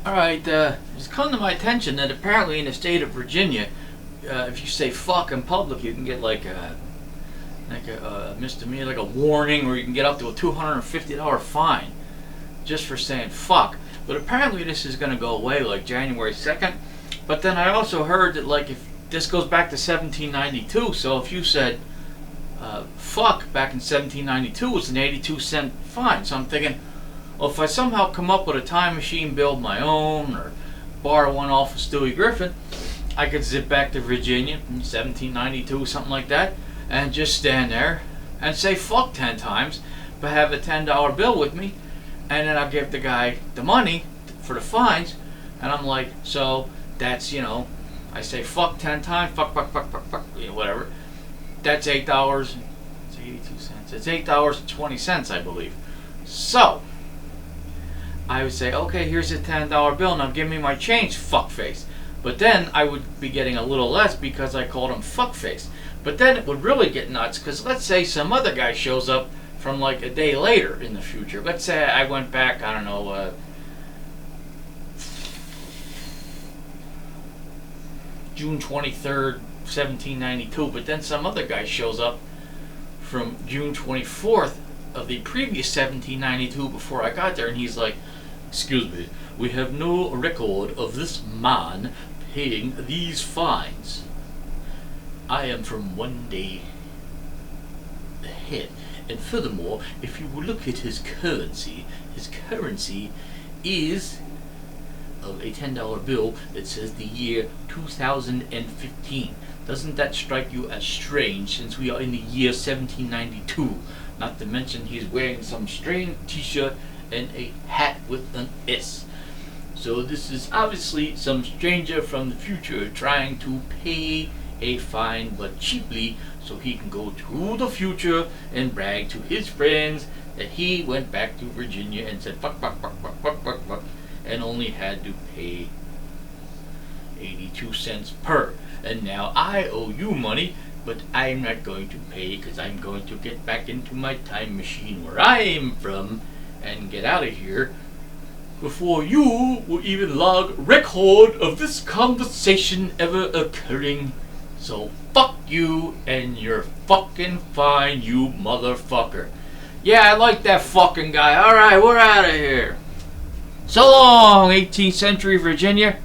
Alright, it's come to my attention that apparently in the state of Virginia, if you say fuck in public, you can get like a misdemeanor, like a warning, or you can get up to a $250 fine just for saying fuck. But apparently this is going to go away like January 2nd. But then I also heard that like if this goes back to 1792, so if you said fuck back in 1792, it was an 82-cent fine. So I'm thinking, well, if I somehow come up with a time machine, build my own, or borrow one off of Stewie Griffin, I could zip back to Virginia in 1792, something like that, and just stand there and say fuck 10 times, but have a $10 bill with me, and then I'll give the guy the money for the fines, and I'm like, so that's, I say fuck 10 times, fuck, whatever. That's $8, it's 82 cents. It's $8.20, I believe. So, I would say, okay, here's a $10 bill, now give me my change, fuckface. But then I would be getting a little less because I called him fuckface. But then it would really get nuts, because let's say some other guy shows up from like a day later in the future. Let's say I went back, I don't know, June 23rd, 1792, but then some other guy shows up from June 24th of the previous 1792 before I got there, and he's like, excuse me, we have no record of this man paying these fines. I am from one day ahead. And furthermore, if you look at his currency is of a $10 bill that says the year 2015. Doesn't that strike you as strange, since we are in the year 1792? Not to mention he's wearing some strange t-shirt and a hat with an S. So this is obviously some stranger from the future trying to pay a fine, but cheaply, so he can go to the future and brag to his friends that he went back to Virginia and said fuck, and only had to pay 82 cents per. And now I owe you money, but I'm not going to pay, because I'm going to get back into my time machine where I am from and get out of here before you will even log record of this conversation ever occurring. So fuck you and your fucking fine, you motherfucker. Yeah, I like that fucking guy. Alright, we're out of here. So long, 18th century Virginia.